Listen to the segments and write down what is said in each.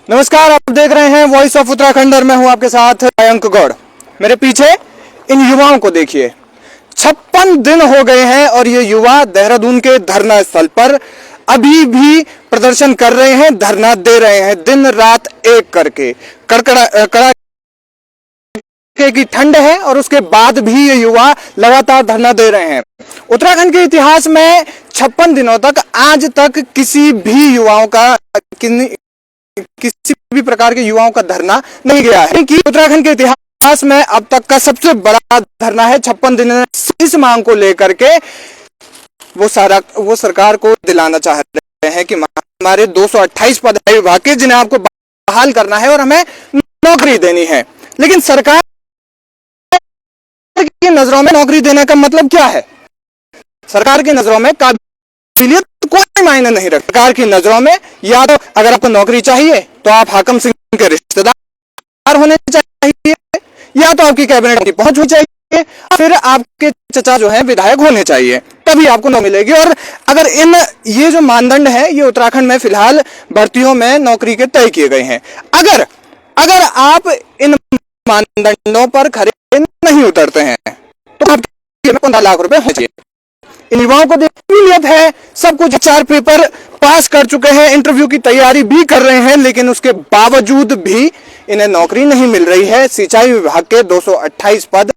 नमस्कार, आप देख रहे हैं वॉइस ऑफ उत्तराखंड और मैं हूं आपके साथ मयंक गौड़। मेरे पीछे इन युवाओं को देखिए। 56 दिन हो गए हैं और ये युवा देहरादून के धरना स्थल पर अभी भी प्रदर्शन कर रहे हैं, धरना दे रहे हैं, दिन रात एक करके। कड़ाके की ठंड है और उसके बाद भी ये युवा लगातार धरना दे रहे हैं। उत्तराखंड के इतिहास में 56 दिनों तक आज तक किसी भी युवाओं का किसी भी प्रकार के युवाओं का धरना नहीं गया है कि उत्तराखंड के इतिहास में अब तक का सबसे बड़ा धरना है। 56 दिन इस मांग को लेकर के वो सरकार को दिलाना चाह रहे हैं कि हमारे 228 पद है विभाग के, जिन्हें आपको बहाल करना है और हमें नौकरी देनी है। लेकिन सरकार की नजरों में नौकरी देने का मतलब क्या है? सरकार की नजरों में काबिलियत कोई मायने नहीं रखता। सरकार की नजरों में या तो अगर आपको नौकरी चाहिए तो आप हाकम सिंह के रिश्तेदार होने चाहिए, या तो आपकी कैबिनेट की पहुंच होनी चाहिए, फिर आपके चचा जो है विधायक होने चाहिए, तभी आपको नौकरी मिलेगी। और अगर ये जो मानदंड है ये उत्तराखंड में फिलहाल भर्तियों में नौकरी के तय किए गए हैं। अगर आप इन मानदंडों पर खरे नहीं उतरते हैं तो आपके 15 लाख रुपए होने चाहिए। इन युवाओं को काबिलियत है, सब कुछ 4 पेपर पास कर चुके हैं, इंटरव्यू की तैयारी भी कर रहे हैं, लेकिन उसके बावजूद भी इन्हें नौकरी नहीं मिल रही है। सिंचाई विभाग के 228 पद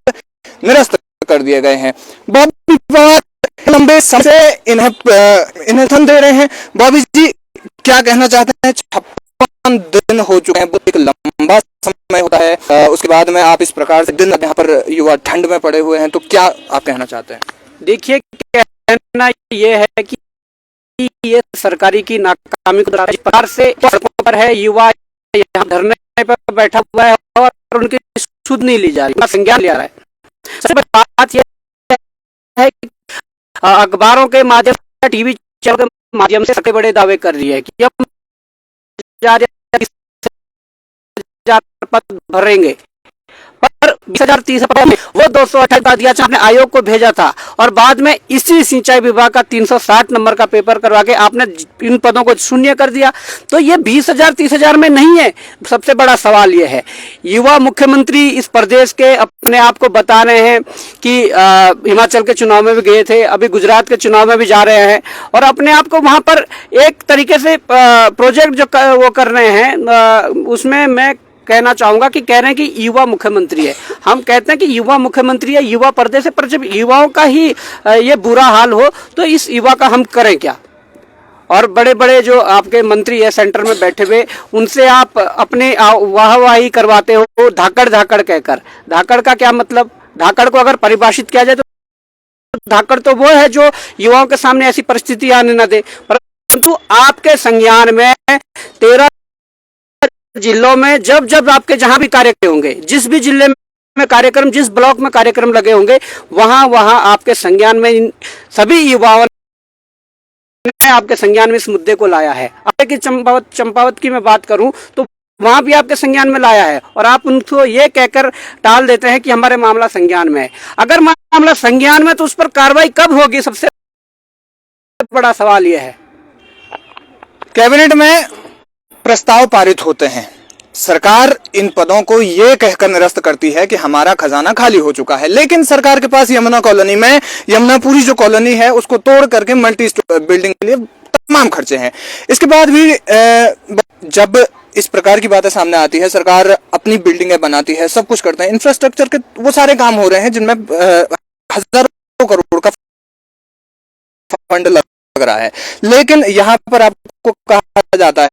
निरस्त कर दिए गए हैं। बॉबी पवार लंबे समय से इन्हें धन दे रहे हैं। बॉबी जी, क्या कहना चाहते हैं? 56 दिन हो चुके हैं, बहुत एक लंबा समय होता है। उसके बाद में आप इस प्रकार से दिन यहाँ पर युवा ठंड में पड़े हुए हैं, तो क्या आप कहना चाहते हैं? देखिए, कहना ये है कि ये सरकारी की नाकामी को प्रकार से सड़कों पर है, युवा यहाँ धरने पर बैठा हुआ है और उनकी सुध नहीं ली जा रही, संज्ञान लिया रहा है। सबसे बड़ी बात यह है कि अखबारों के माध्यम से, टीवी चैनल के माध्यम से सबसे बड़े दावे कर रही है कि हम 20,000 पद भरेंगे, पर 20,030 पदों में वो 228 दिया आपने आयोग को भेजा था और बाद में इसी सिंचाई विभाग का 360 नंबर का पेपर करवा के आपने इन पदों को शून्य कर दिया। तो ये 20,000 30,000 में नहीं है। सबसे बड़ा सवाल ये है, युवा मुख्यमंत्री इस प्रदेश के अपने आप को बता रहे हैं कि हिमाचल के चुनाव में भी गए थे, अभी गुजरात के चुनाव में भी जा रहे हैं और अपने आप को वहां पर एक तरीके से प्रोजेक्ट जो वो कर रहे हैं, उसमें मैं कहना चाहूंगा कि कह रहे हैं कि युवा मुख्यमंत्री है। हम कहते हैं कि युवा मुख्यमंत्री है, युवा पर्दे से, पर जब युवाओं का ही ये बुरा हाल हो तो इस युवा का हम करें क्या? और बड़े बड़े जो आपके मंत्री है सेंटर में बैठे हुए, उनसे आप अपने वाहवाही करवाते हो धाकड़ धाकड़ कहकर। धाकड़ का क्या मतलब? धाकड़ को अगर परिभाषित किया जाए तो धाकड़ तो वो है जो युवाओं के सामने ऐसी परिस्थिति आने न दे। परंतु आपके संज्ञान में 13 जिलों में जब जब आपके जहां भी कार्यक्रम होंगे, जिस भी जिले में कार्यक्रम, जिस ब्लॉक में कार्यक्रम लगे होंगे, वहां वहां आपके संज्ञान में इन सभी युवाओं ने आपके संज्ञान में इस मुद्दे को लाया है। अब की चंपावत की मैं बात करूं तो वहां भी आपके संज्ञान में लाया है और आप उनको ये कहकर टाल देते हैं कि हमारे मामला संज्ञान में है। अगर मामला संज्ञान में तो उस पर कार्रवाई कब होगी? सबसे बड़ा सवाल यह है। कैबिनेट में प्रस्ताव पारित होते हैं, सरकार इन पदों को यह कहकर निरस्त करती है कि हमारा खजाना खाली हो चुका है, लेकिन सरकार के पास यमुना कॉलोनी में, यमुनापुरी जो कॉलोनी है उसको तोड़ करके मल्टी बिल्डिंग के लिए तमाम खर्चे हैं। इसके बाद भी जब इस प्रकार की बातें सामने आती है, सरकार अपनी बिल्डिंगें बनाती है, सब कुछ करते हैं, इंफ्रास्ट्रक्चर के वो सारे काम हो रहे हैं जिनमें हजारों करोड़ का फंड लग रहा है, लेकिन यहां पर आपको कहा जाता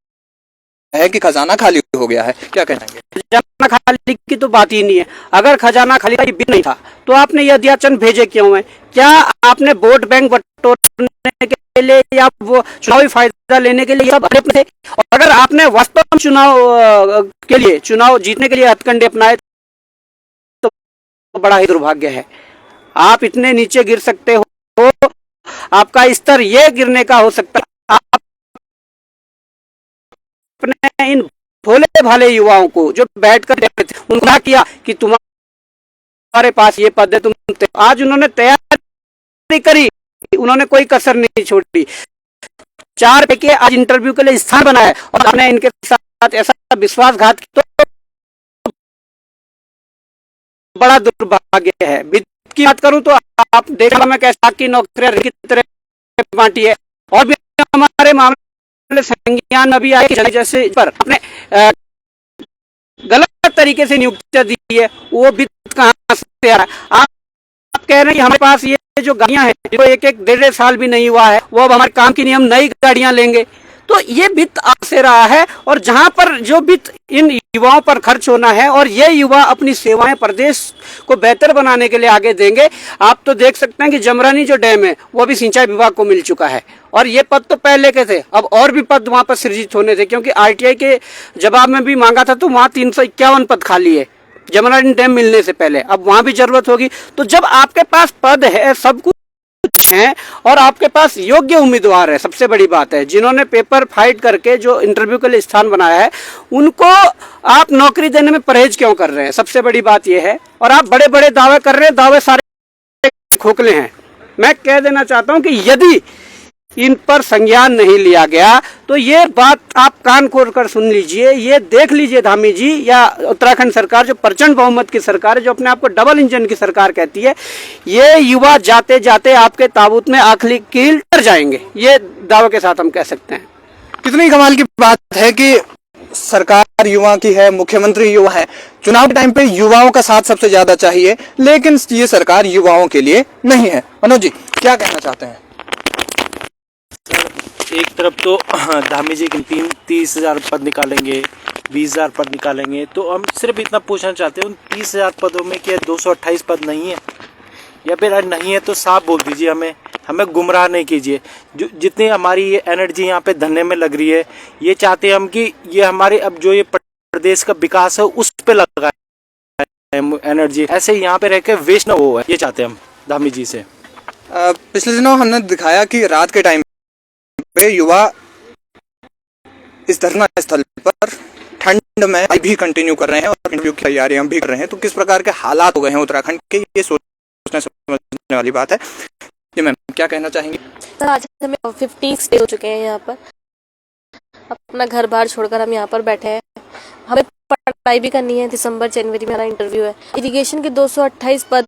है कि खजाना खाली हो गया है। क्या कहेंगे? खजाना खाली की तो बात ही नहीं है। अगर खजाना खाली भी नहीं था तो आपने ये अध्याचन भेजे क्यों है? क्या आपने वोट बैंक बटोरने के लिए या वो चुनावी फायदा लेने के लिए सब थे? और अगर आपने वास्तव में चुनाव जीतने के लिए हथकंडे अपनाए तो बड़ा ही दुर्भाग्य है। आप इतने नीचे गिर सकते हो, आपका स्तर ये गिरने का हो सकता है। आप अपने इन भोले भाले युवाओं को जो बैठकर उनको क्या किया कि तुम्हारे पास ये पद है, तुम आज उन्होंने तैयारी करी, उन्होंने कोई कसर नहीं छोड़ी, 4 के आज इंटरव्यू के लिए स्थान बनाया और आपने इनके साथ ऐसा विश्वासघात तो बड़ा दुर्भाग्य है। वित्त की बात करूं तो आप देखा मैं कैसा की नौकरियां की तरह बांटी है, और भी हमारे मामले संज्ञान में भी आए कि जैसे पर अपने गलत तरीके से नियुक्तियां दी है, वो वित्त कहां से आ रहा है? आप कह रहे हैं कि हमारे पास ये जो गाड़ियां हैं जो एक एक डेढ़ साल भी नहीं हुआ है, वो अब हमारे काम की नहीं, हम नई गाड़ियां लेंगे। तो ये वित्त आ से रहा है, और जहां पर जो वित्त इन युवाओं पर खर्च होना है और ये युवा अपनी सेवाएं प्रदेश को बेहतर बनाने के लिए आगे देंगे। आप तो देख सकते हैं कि जमरानी जो डैम है वो भी सिंचाई विभाग को मिल चुका है, और ये पद तो पहले के थे, अब और भी पद वहां पर सृजित होने थे, क्योंकि आरटीआई के जवाब में भी मांगा था तो वहां 351 पद खाली है जमरानी डैम मिलने से पहले, अब वहां भी जरूरत होगी। तो जब आपके पास पद है, सब कुछ हैं, और आपके पास योग्य उम्मीदवार है, सबसे बड़ी बात है, जिन्होंने पेपर फाइट करके जो इंटरव्यू के लिए स्थान बनाया है, उनको आप नौकरी देने में परहेज क्यों कर रहे हैं? सबसे बड़ी बात यह है। और आप बड़े बड़े दावे कर रहे हैं, दावे सारे खोखले हैं। मैं कह देना चाहता हूं कि यदि इन पर संज्ञान नहीं लिया गया तो ये बात आप कान खोल कर सुन लीजिए, ये देख लीजिए धामी जी या उत्तराखंड सरकार जो प्रचंड बहुमत की सरकार है, जो अपने आप को डबल इंजन की सरकार कहती है, ये युवा जाते जाते आपके ताबूत में आखिरी कील कर जाएंगे, ये दावे के साथ हम कह सकते हैं। कितनी कमाल की बात है कि सरकार युवा की है, मुख्यमंत्री युवा है, चुनाव के टाइम पे युवाओं का साथ सबसे ज्यादा चाहिए, लेकिन ये सरकार युवाओं के लिए नहीं है। मनोज जी क्या कहना चाहते हैं? एक तरफ तो धामी जी 30,000 पद निकालेंगे, 20,000 पद निकालेंगे, तो हम सिर्फ इतना पूछना चाहते हैं उन 30,000 पदों में क्या 228 पद नहीं है? या फिर नहीं है तो साफ बोल दीजिए, हमें गुमराह नहीं कीजिए। जो जितनी हमारी ये एनर्जी यहाँ पे धरने में लग रही है, ये चाहते हैं हम कि ये हमारे अब जो ये प्रदेश का विकास है उस पे लगा एनर्जी, ऐसे यहाँ पे रह के वेस्ट ना हो, ये चाहते हैं हम धामी जी से। पिछले दिनों हमने दिखाया कि रात के टाइम पे युवा इस धरना स्थल पर ठंड में भी कंटिन्यू कर रहे हैं और इंटरव्यू की तैयारियां भी कर रहे हैं। तो किस प्रकार के हालात हो गए हैं उत्तराखंड के, ये सोचने समझने वाली बात है। जी मैम क्या कहना चाहेंगे? सर आज हमें 15 डे हो चुके हैं, यहाँ पर अपना घर बार छोड़कर हम यहाँ पर बैठे हैं। हमें पढ़ाई भी करनी है, दिसंबर जनवरी में हमारा इंटरव्यू है। इरिगेशन के 228 पद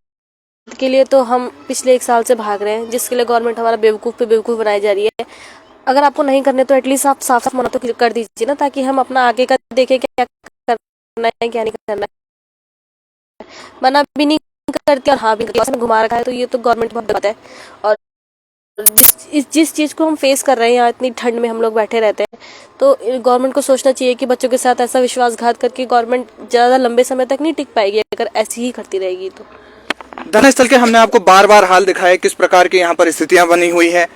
के लिए तो हम पिछले 1 साल से भाग रहे हैं, जिसके लिए गवर्नमेंट हमारा बेवकूफ़ पे बेवकूफ़ बनाई जा रही है। अगर आपको नहीं करने तो एटलीस्ट आप साफ साफ मना तो कर दीजिए ना, ताकि हम अपना आगे का देखें क्या करना है क्या नहीं करना है। मना भी नहीं करती और हाँ भी करती, घुमा रखा है, तो ये तो गवर्नमेंट बहुत बात है। और जिस चीज़ को हम फेस कर रहे हैं यहाँ, इतनी ठंड में हम लोग बैठे रहते हैं, तो गवर्नमेंट को सोचना चाहिए कि बच्चों के साथ ऐसा विश्वासघात करके गवर्नमेंट ज़्यादा लंबे समय तक नहीं टिक पाएगी अगर ऐसी ही करती रहेगी। तो धरना स्थल के हमने आपको बार बार हाल दिखाया किस प्रकार की यहाँ पर स्थितियां बनी हुई है।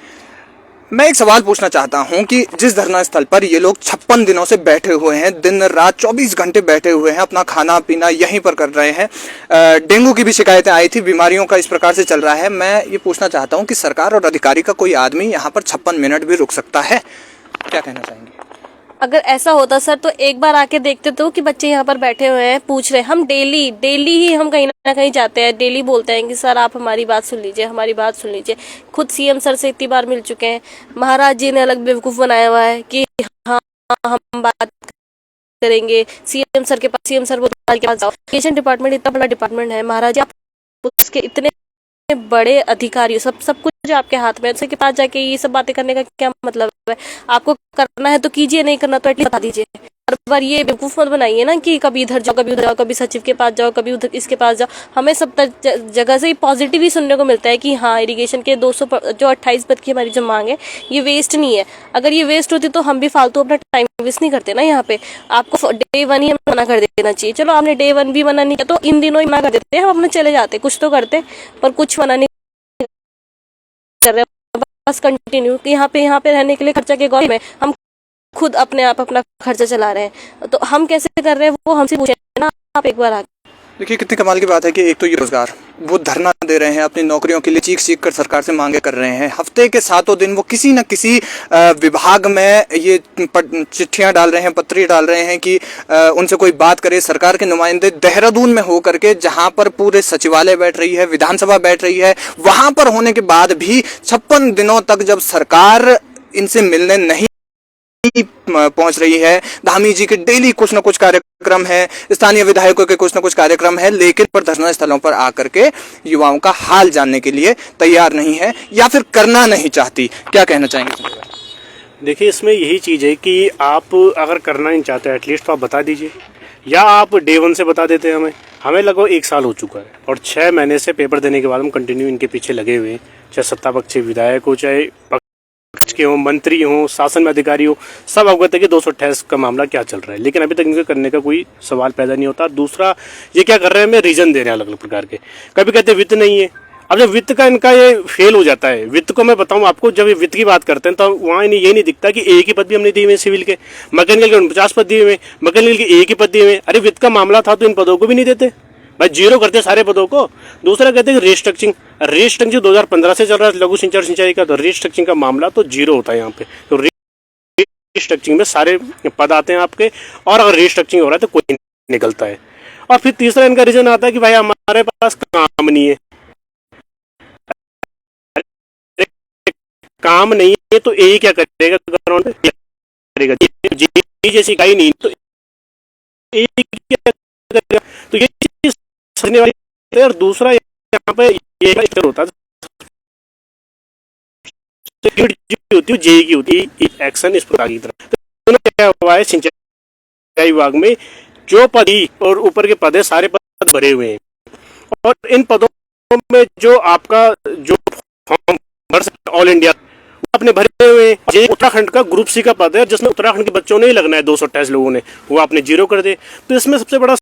मैं एक सवाल पूछना चाहता हूं कि जिस धरना स्थल पर ये लोग 56 दिनों से बैठे हुए हैं, दिन रात 24 घंटे बैठे हुए हैं, अपना खाना पीना यहीं पर कर रहे हैं, डेंगू की भी शिकायतें आई थी, बीमारियों का इस प्रकार से चल रहा है। मैं ये पूछना चाहता हूं कि सरकार और अधिकारी का कोई आदमी यहाँ पर 56 मिनट भी रुक सकता है? क्या कहना चाहेंगे? अगर ऐसा होता सर तो एक बार आके देखते तो कि बच्चे यहाँ पर बैठे हुए हैं, पूछ रहे हैं। हम डेली ही हम कहीं ना कहीं जाते हैं, डेली बोलते हैं कि सर आप हमारी बात सुन लीजिए, हमारी बात सुन लीजिए। खुद सीएम सर से इतनी बार मिल चुके हैं, महाराज जी ने अलग बेवकूफ़ बनाया हुआ है कि हाँ हम बात करेंगे सीएम सर के पास, सीएम सर के पास जाओ। एजुकेशन डिपार्टमेंट इतना बड़ा डिपार्टमेंट है, महाराज जी आप उसके इतने बड़े अधिकारी, सब कुछ आपके हाथ में, उसके पास जाके ये सब बातें करने का क्या मतलब है? आपको करना है तो कीजिए, नहीं करना तो एटलीस्ट बता दीजिए। हर बार ये बेवकूफ़ मत बनाइए ना कि कभी इधर जाओ, कभी उधर जाओ, कभी सचिव के पास जाओ, कभी उधर इसके पास जाओ। हमें सब जगह से पॉजिटिव ही सुनने को मिलता है कि हाँ इरिगेशन के 228 पद की हमारी जो मांग है ये वेस्ट नहीं है। अगर ये वेस्ट होती तो हम भी फालतू अपना टाइम वेस्ट नहीं करते ना यहाँ पे। आपको डे 1 ही मना कर देना चाहिए। चलो आपने डे 1 भी मना नहीं किया तो इन दिनों ही मना कर देते हैं, हम अपने चले जाते, कुछ तो करते, पर कुछ मना नहीं कर रहे, बस कंटिन्यू यहाँ पे रहने के लिए खर्चा के गौर में हम खुद अपने आप अपना खर्चा चला रहे हैं। तो हम कैसे कर रहे हैं वो हमसे पूछे ना आप एक बार आके। देखिए कितनी कमाल की बात है कि एक तो ये रोजगार, वो धरना दे रहे हैं, अपनी नौकरियों के लिए चीख कर सरकार से मांगे कर रहे हैं। हफ्ते के 7 दिन वो किसी न किसी विभाग में ये चिट्ठियां डाल रहे हैं, पत्री डाल रहे हैं कि उनसे कोई बात करे। सरकार के नुमाइंदे देहरादून में हो करके, जहां पर पूरे सचिवालय बैठ रही है, विधानसभा बैठ रही है, वहां पर होने के बाद भी 56 दिनों तक जब सरकार इनसे मिलने नहीं पहुंच रही है। धामी जी के डेली कुछ ना कुछ कार्यक्रम है, स्थानीय विधायकों के कुछ ना कुछ कार्यक्रम है, लेकिन पर धरना स्थलों पर आकर के युवाओं का हाल जानने के लिए तैयार नहीं है या फिर करना नहीं चाहती। क्या कहना चाहेंगे? देखिए, इसमें यही चीज़ है कि आप अगर करना नहीं चाहते एटलीस्ट तो आप बता दीजिए, या आप डे 1 से बता देते हैं। हमें लगभग 1 साल हो चुका है और 6 महीने से पेपर देने के बाद हम कंटिन्यू इनके पीछे लगे हुए हैं, चाहे सत्ता पक्ष विधायक हो, चाहे पक्ष के हों, मंत्री हों, शासन में अधिकारी हो, सब अवगत है कि 228 का मामला क्या चल रहा है, लेकिन अभी तक इनके करने का कोई सवाल पैदा नहीं होता। दूसरा, ये क्या कर रहे हैं, हमें रीजन दे रहे हैं अलग अलग प्रकार के। कभी कहते हैं वित्त नहीं है। अब जब वित्त का इनका ये फेल हो जाता है, वित्त को मैं बताऊं आपको, जब ये वित्त की बात करते हैं तो वहाँ इन्हें ये नहीं दिखता कि एक ही पद भी हमने दिए हुए सिविल के, मैकेनिकल के 49 पद दिए हुए, मैकेनिकल के एक ही पद दिए हुए। अरे वित्त का मामला था तो इन पदों को भी नहीं देते भाई, जीरो करते सारे पदों को। दूसरा कहते हैं रेस्ट्रक्चरिंग 2015 से चल रहा है लघु सिंचाई का, तो रेस्ट्रक्चरिंग का मामला तो जीरो होता है यहाँ पे। तो रेस्ट्रक्चरिंग में सारे पद आते हैं आपके, और अगर रेस्ट्रक्चरिंग हो रहा है तो कोई निकलता है। और फिर तीसरा इनका रीजन आता है कि भाई हमारे पास काम नहीं है। काम नहीं है तो ए क्या करेगा, ग्राउंड पे करेगा, जैसी इकाई नहीं तो ए क्या करेगा। तो ये चीज समझने वाली है। और दूसरा यहाँ पे ये होता है होती है जे की होती है एक्शन इस प्रकार की तरह। तो क्या हुआ है, सिंचाई विभाग में जो पद और ऊपर के पद है सारे पद भरे हुए हैं, और इन पदों में जो आपका जो फॉर्म भर सकते ऑल इंडिया आपने भरे हुए हैं। ये उत्तराखंड का ग्रुप सी का पद है जिसमें उत्तराखंड के बच्चों ने ही लगना है, 228 लोगों ने, वो आपने जीरो कर दे। तो इसमें सबसे बड़ा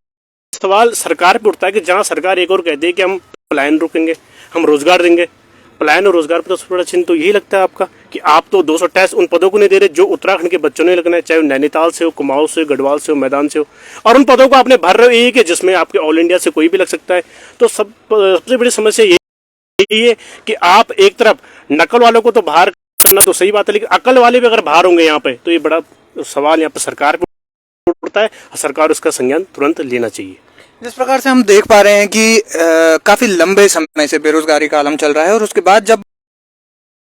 सवाल सरकार पे उठता है कि जहां सरकार एक और कहती है कि हम पलायन रोकेंगे, हम रोजगार देंगे, पलायन और रोजगार पर तो सबसे बड़ा चिन्ह तो यही लगता है आपका कि आप तो 228 उन पदों को नहीं दे रहे जो उत्तराखंड के बच्चों ने लगना है, चाहे वो नैनीताल से हो, कुमाऊं से, गढ़वाल से हो, मैदान से हो, और उन पदों को आपने भर रहे हो एक है जिसमें आपके ऑल इंडिया से कोई भी लग सकता है। तो सबसे बड़ी समस्या यही है कि आप एक तरफ नकल वालों को तो बाहर करना तो सही बात है, लेकिन अकल वाले भी अगर बाहर होंगे यहाँ पे तो ये बड़ा सवाल यहाँ पे सरकार पे उठता है। सरकार उसका संज्ञान तुरंत लेना चाहिए। जिस प्रकार से हम देख पा रहे हैं कि काफी लंबे समय से बेरोजगारी का आलम चल रहा है, और उसके बाद जब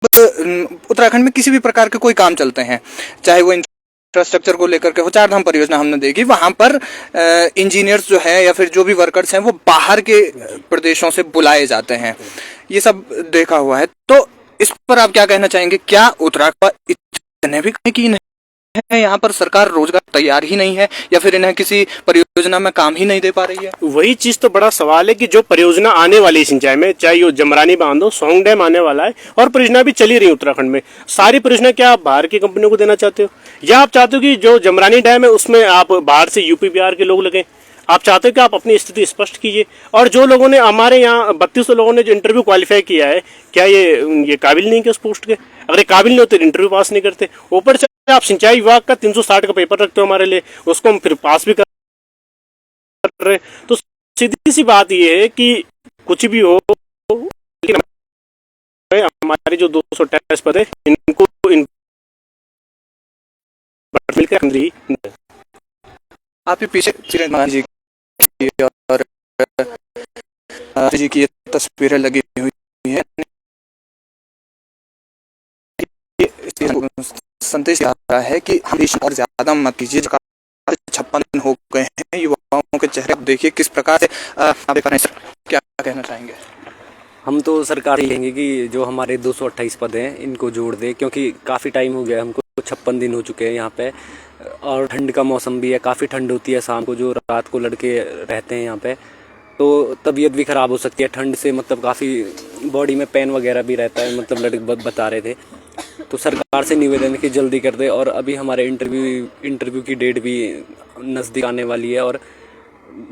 उत्तराखंड में किसी भी प्रकार के कोई काम चलते हैं, चाहे वो इंफ्रास्ट्रक्चर को लेकर के हो, चारधाम परियोजना हमने देखी, वहां पर इंजीनियर्स जो है या फिर जो भी वर्कर्स हैं वो बाहर के प्रदेशों से बुलाए जाते हैं। ये सब देखा हुआ है। तो इस पर आप क्या कहना चाहेंगे? क्या उत्तराखंड इतने भी यकीन है यहाँ पर सरकार रोजगार तैयार ही नहीं है, या फिर इन्हें किसी परियोजना में काम ही नहीं दे पा रही है? वही चीज तो बड़ा सवाल है कि जो परियोजना आने वाली है सिंचाई में, चाहे वो जमरानी बांध हो, सोंग डैम आने वाला है, और परियोजना भी चली रही उत्तराखंड में, सारी परियोजना क्या आप बाहर की कंपनियों को देना चाहते हो, या आप चाहते हो कि जो जमरानी डैम है उसमें आप बाहर से यूपी बिहार के लोग लगे? आप चाहते हो कि आप अपनी स्थिति स्पष्ट कीजिए। और जो लोगों ने हमारे यहाँ 3200 लोगों ने जो इंटरव्यू क्वालिफाई किया है, क्या ये काबिल नहीं के उस पोस्ट के? अगर ये काबिल नहीं होते इंटरव्यू पास नहीं करते। ऊपर से आप सिंचाई विभाग का 360 का पेपर रखते हो हमारे लिए, उसको हम फिर पास भी कर रहे। तो सीधी सी बात ये है कि कुछ भी हो, लेकिन हमारे जो 228 पद है इनको मिलकर आपके पीछे जी की और जी की तस्वीरें लगी हुई हैं। संदेश आ रहा है कि हम और ज्यादा मत कीजिए। 56 हो गए हैं युवाओं के चेहरे, देखिए किस प्रकार से क्या कहना चाहेंगे? हम तो सरकार कहेंगे कि जो हमारे 228 पद हैं इनको जोड़ दे, क्योंकि काफ़ी टाइम हो गया हमको, 56 दिन हो चुके हैं यहाँ पे, और ठंड का मौसम भी है, काफ़ी ठंड होती है शाम को, जो रात को लड़के रहते हैं यहाँ पे तो तबीयत भी ख़राब हो सकती है ठंड से, मतलब काफ़ी बॉडी में पेन वगैरह भी रहता है, मतलब लड़के बता रहे थे। तो सरकार से निवेदन है कि जल्दी कर दे, और अभी हमारे इंटरव्यू की डेट भी नज़दीक आने वाली है, और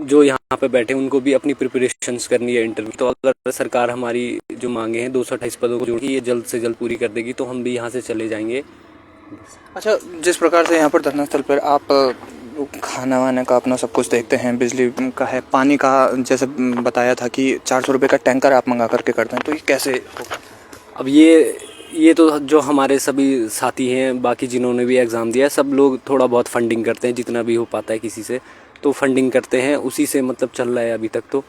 जो यहाँ पे बैठे उनको भी अपनी प्रिपरेशंस करनी है इंटरव्यू। तो अगर सरकार हमारी जो मांगे हैं 228 पदों को जोड़ के ये जल्द से जल्द पूरी कर देगी तो हम भी यहाँ से चले जाएंगे। अच्छा, जिस प्रकार से यहाँ पर धरना स्थल पर आप खाना वाने का अपना सब कुछ देखते हैं, बिजली का है, पानी का जैसे बताया था कि 400 रुपये का टैंकर आप मंगा करके करते हैं, तो ये कैसे होगा? अब ये तो जो हमारे सभी साथी हैं, बाकी जिन्होंने भी एग्ज़ाम दिया है, सब लोग थोड़ा बहुत फंडिंग करते हैं, जितना भी हो पाता है किसी से तो फंडिंग करते हैं, उसी से मतलब चल रहा है अभी तक। तो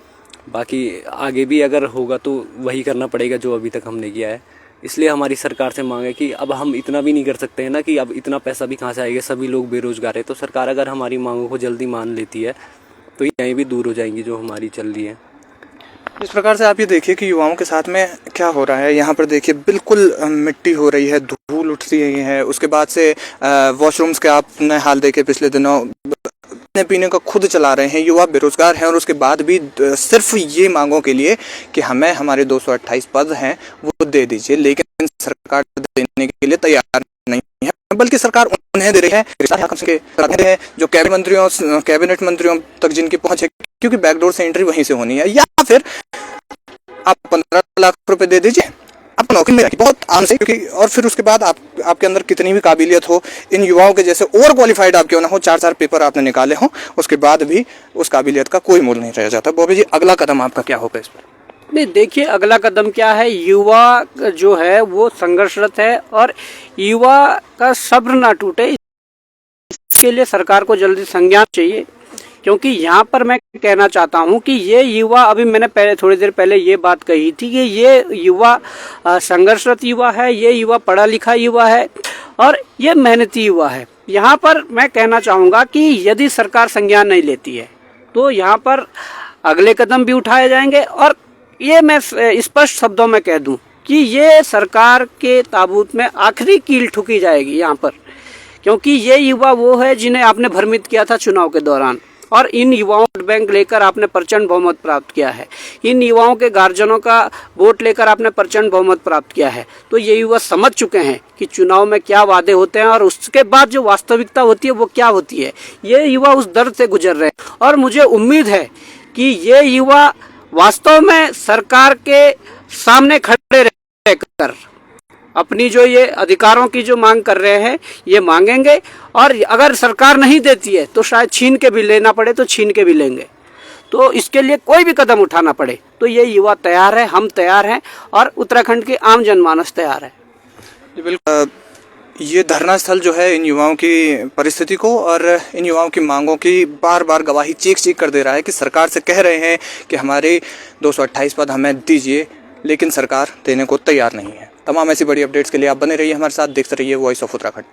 बाकी आगे भी अगर होगा तो वही करना पड़ेगा जो अभी तक हमने किया है। इसलिए हमारी सरकार से मांग है कि अब हम इतना भी नहीं कर सकते हैं ना कि अब इतना पैसा भी कहाँ से आएगा, सभी लोग बेरोजगार है। तो सरकार अगर हमारी मांगों को जल्दी मान लेती है तो यहीं भी दूर हो जाएंगी जो हमारी चल रही है। इस प्रकार से आप ये देखिए कि युवाओं के साथ में क्या हो रहा है। यहाँ पर देखिए बिल्कुल मिट्टी हो रही है, धूल उठ रही है। उसके बाद से वॉशरूम्स के आपने हाल देखे पिछले दिनों, खाने पीने का खुद चला रहे हैं, युवा बेरोजगार हैं और उसके बाद भी सिर्फ ये मांगों के लिए कि हमें हमारे 228 पद हैं वो दे दीजिए, लेकिन सरकार देने के लिए तैयार नहीं है, बल्कि सरकार उन्हें दे रही है जो कैबिनेट मंत्रियों तक जिनकी पहुंच है, क्योंकि बैकडोर से एंट्री वहीं से होनी है। या फिर आप 15 लाख रुपए दे दीजिए, आपको नौकरी मिलेगी बहुत आराम से, क्योंकि और फिर उसके बाद आपके अंदर कितनी भी काबिलियत हो, इन युवाओं के जैसे ओवर क्वालिफाइड आप क्यों ना हो, 4 पेपर आपने निकाले हो, उसके बाद भी उस काबिलियत का कोई मोल नहीं रह जाता। बॉबी जी, अगला कदम आपका क्या होगा इस पर? नहीं, देखिए अगला कदम क्या है। युवा जो है वो संघर्षरत है और युवा का सब्र ना टूटे, इसके लिए सरकार को जल्दी संज्ञान चाहिए। क्योंकि यहाँ पर मैं कहना चाहता हूँ कि ये युवा, अभी मैंने थोड़ी देर पहले ये बात कही थी कि ये युवा संघर्षरत युवा है, ये युवा पढ़ा लिखा युवा है और ये मेहनती युवा है। यहाँ पर मैं कहना चाहूँगा कि यदि सरकार संज्ञान नहीं लेती है तो यहाँ पर अगले कदम भी उठाए जाएंगे। और ये मैं स्पष्ट शब्दों में कह दूं कि ये सरकार के ताबूत में आखिरी कील ठुकी जाएगी यहाँ पर, क्योंकि ये युवा वो है जिन्हें आपने भ्रमित किया था चुनाव के दौरान, और इन युवाओं वोट बैंक लेकर आपने प्रचंड बहुमत प्राप्त किया है, इन युवाओं के गार्जियनों का वोट लेकर आपने प्रचंड बहुमत प्राप्त किया है। तो ये युवा समझ चुके हैं कि चुनाव में क्या वादे होते हैं और उसके बाद जो वास्तविकता होती है वो क्या होती है। ये युवा उस दर्द से गुजर रहे हैं और मुझे उम्मीद है कि ये युवा वास्तव में सरकार के सामने खड़े रहकर अपनी जो ये अधिकारों की जो मांग कर रहे हैं ये मांगेंगे, और अगर सरकार नहीं देती है तो शायद छीन के भी लेना पड़े तो छीन के भी लेंगे। तो इसके लिए कोई भी कदम उठाना पड़े तो ये युवा तैयार है, हम तैयार हैं और उत्तराखंड की आम जनमानस तैयार है। बिल्कुल, ये धरना स्थल जो है इन युवाओं की परिस्थिति को और इन युवाओं की मांगों की बार बार गवाही चीख कर दे रहा है कि सरकार से कह रहे हैं कि हमारे 228 पद हमें दीजिए, लेकिन सरकार देने को तैयार नहीं है। तमाम ऐसी बड़ी अपडेट्स के लिए आप बने रहिए हमारे साथ, देखते रहिए वॉइस ऑफ उत्तराखंड।